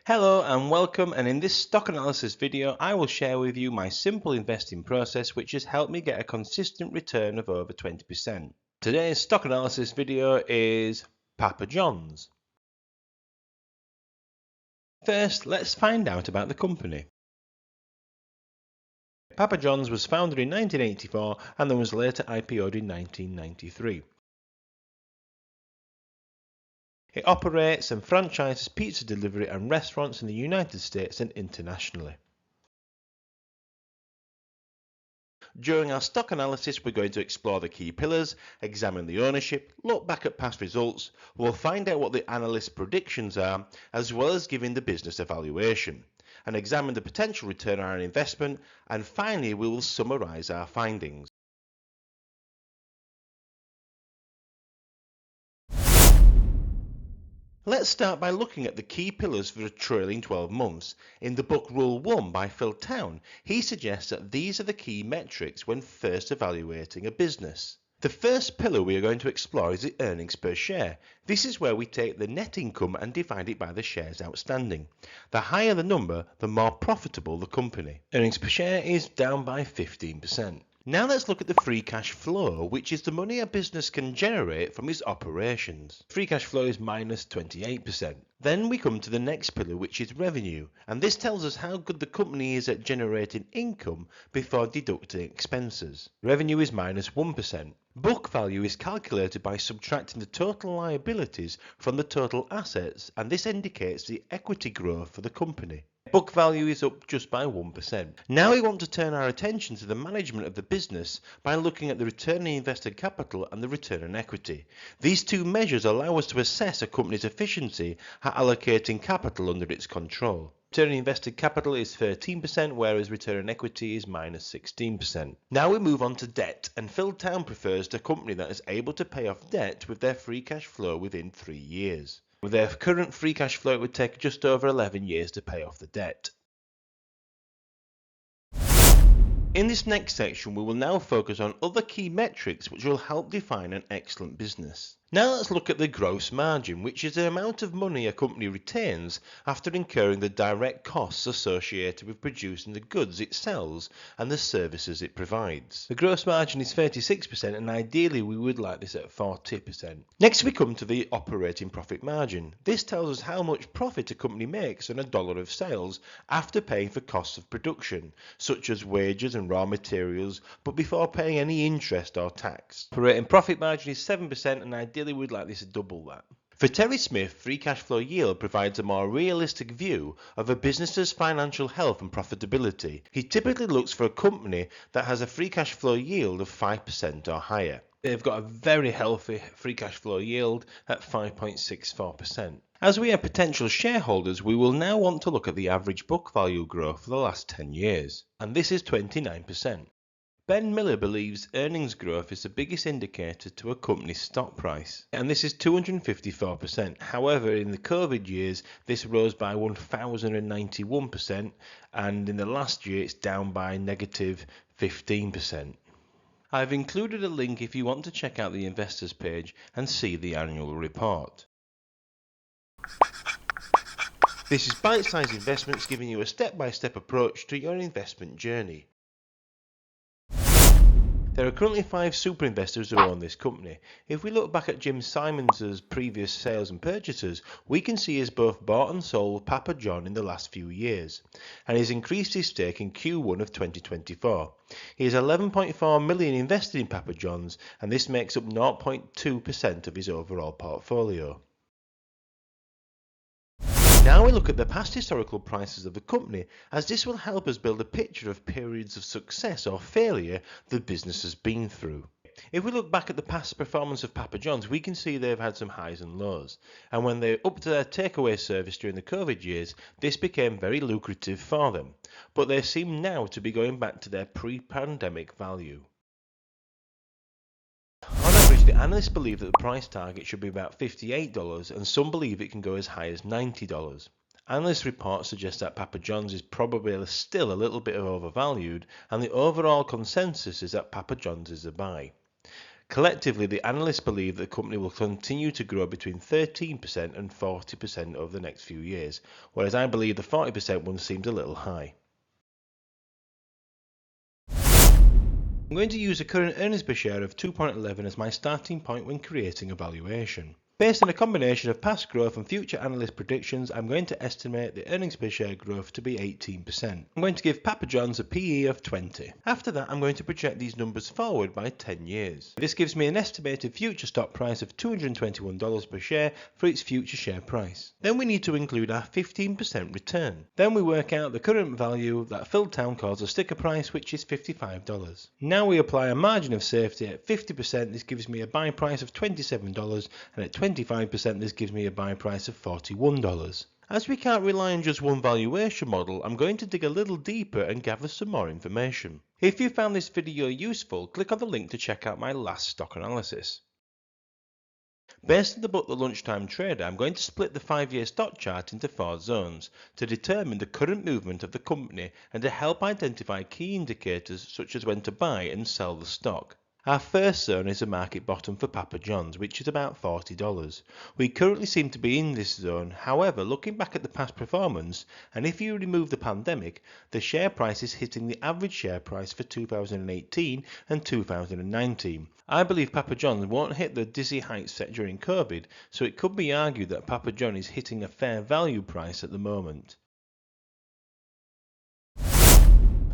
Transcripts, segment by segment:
Hello and welcome, and in this stock analysis video I will share with you my simple investing process which has helped me get a consistent return of over 20%. Today's stock analysis video is Papa John's. First, let's find out about the company. Papa John's was founded in 1984 and then was later IPO'd in 1993. It operates and franchises pizza delivery and restaurants in the United States and internationally. During our stock analysis, we're going to explore the key pillars, examine the ownership, look back at past results, we'll find out what the analyst predictions are, as well as giving the business a valuation, and examine the potential return on our investment, and finally we will summarise our findings. Let's start by looking at the key pillars for a trailing 12 months. In the book Rule 1 by Phil Town, he suggests that these are the key metrics when first evaluating a business. The first pillar we are going to explore is the earnings per share. This is where we take the net income and divide it by the shares outstanding. The higher the number, the more profitable the company. Earnings per share is down by 15%. Now let's look at the free cash flow, which is the money a business can generate from its operations. Free cash flow is minus 28%. Then we come to the next pillar, which is revenue, and this tells us how good the company is at generating income before deducting expenses. Revenue is minus 1%. Book value is calculated by subtracting the total liabilities from the total assets, and this indicates the equity growth for the company. Book value is up just by 1%. Now we want to turn our attention to the management of the business by looking at the return on invested capital and the return on equity. These two measures allow us to assess a company's efficiency at allocating capital under its control. Return on invested capital is 13%, whereas return on equity is minus 16%. Now we move on to debt, and Phil Town prefers a company that is able to pay off debt with their free cash flow within 3 years. With their current free cash flow, it would take just over 11 years to pay off the debt. In this next section, we will now focus on other key metrics which will help define an excellent business. Now let's look at the gross margin, which is the amount of money a company retains after incurring the direct costs associated with producing the goods it sells and the services it provides. The gross margin is 36%, and ideally we would like this at 40%. Next we come to the operating profit margin. This tells us how much profit a company makes on $1 of sales after paying for costs of production, such as wages and raw materials, but before paying any interest or tax. Operating profit margin is 7%, and ideally we'd like this to double that. For Terry Smith, free cash flow yield provides a more realistic view of a business's financial health and profitability. He typically looks for a company that has a free cash flow yield of 5% or higher. They've got a very healthy free cash flow yield at 5.64%. As we are potential shareholders, we will now want to look at the average book value growth for the last 10 years, and this is 29%. Ben Miller believes earnings growth is the biggest indicator to a company's stock price, and this is 254%. However, in the COVID years, this rose by 1,091%, and in the last year, it's down by negative 15%. I've included a link if you want to check out the investors page and see the annual report. This is Bitesize Investments, giving you a step-by-step approach to your investment journey. There are currently 5 super investors who own this company. If we look back at Jim Simons' previous sales and purchases, we can see he has both bought and sold Papa John in the last few years, and he's increased his stake in Q1 of 2024. He has 11.4 million invested in Papa John's, and this makes up 0.2% of his overall portfolio. Now we look at the past historical prices of the company, as this will help us build a picture of periods of success or failure the business has been through. If we look back at the past performance of Papa John's, we can see they've had some highs and lows, and when they upped their takeaway service during the COVID years, this became very lucrative for them, but they seem now to be going back to their pre-pandemic value. On average, the analysts believe that the price target should be about $58, and some believe it can go as high as $90. Analyst reports suggest that Papa John's is probably still a little bit overvalued, and the overall consensus is that Papa John's is a buy. Collectively, the analysts believe that the company will continue to grow between 13% and 40% over the next few years, whereas I believe the 40% one seems a little high. I'm going to use a current earnings per share of 2.11 as my starting point when creating a valuation. Based on a combination of past growth and future analyst predictions, I'm going to estimate the earnings per share growth to be 18%. I'm going to give Papa John's a PE of 20. After that, I'm going to project these numbers forward by 10 years. This gives me an estimated future stock price of $221 per share for its future share price. Then we need to include our 15% return. Then we work out the current value that Philtown calls a sticker price, which is $55. Now we apply a margin of safety at 50%. This gives me a buy price of $27, and at 25% this gives me a buy price of $41. As we can't rely on just one valuation model, I'm going to dig a little deeper and gather some more information. If you found this video useful, click on the link to check out my last stock analysis. Based on the book The Lunchtime Trader, I'm going to split the 5-year stock chart into 4 zones to determine the current movement of the company and to help identify key indicators such as when to buy and sell the stock. Our first zone is a market bottom for Papa John's, which is about $40. We currently seem to be in this zone. However, looking back at the past performance, and if you remove the pandemic, the share price is hitting the average share price for 2018 and 2019. I believe Papa John's won't hit the dizzy heights set during COVID, so it could be argued that Papa John is hitting a fair value price at the moment.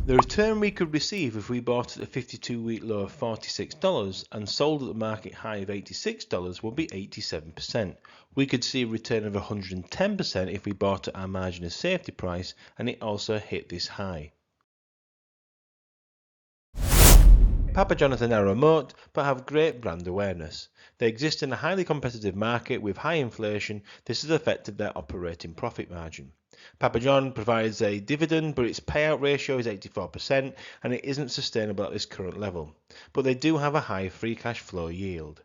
The return we could receive if we bought at a 52-week low of $46 and sold at the market high of $86 would be 87%. We could see a return of 110% if we bought at our margin of safety price and it also hit this high. Papa John has a narrow moat but have great brand awareness. They exist in a highly competitive market with high inflation. This has affected their operating profit margin. Papa John provides a dividend, but its payout ratio is 84% and it isn't sustainable at this current level. But they do have a high free cash flow yield.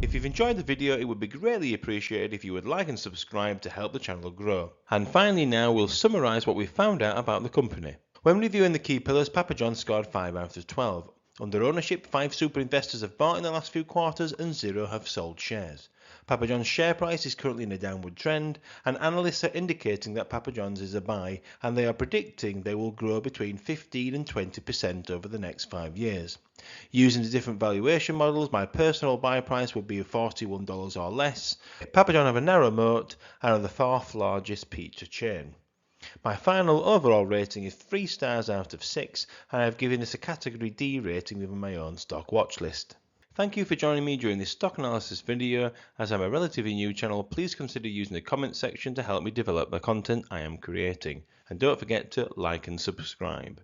If you've enjoyed the video, it would be greatly appreciated if you would like and subscribe to help the channel grow. And finally now we'll summarise what we found out about the company. When reviewing the key pillars, Papa John scored 5 out of 12. Under ownership, 5 super investors have bought in the last few quarters and 0 have sold shares. Papa John's share price is currently in a downward trend, and analysts are indicating that Papa John's is a buy, and they are predicting they will grow between 15 and 20% over the next 5 years. Using the different valuation models, my personal buy price would be $41 or less. Papa John have a narrow moat and are the 4th largest pizza chain. My final overall rating is 3 stars out of 6, and I have given this a category D rating within my own stock watch list. Thank you for joining me during this stock analysis video. As I'm a relatively new channel, please consider using the comment section to help me develop the content I am creating. And don't forget to like and subscribe.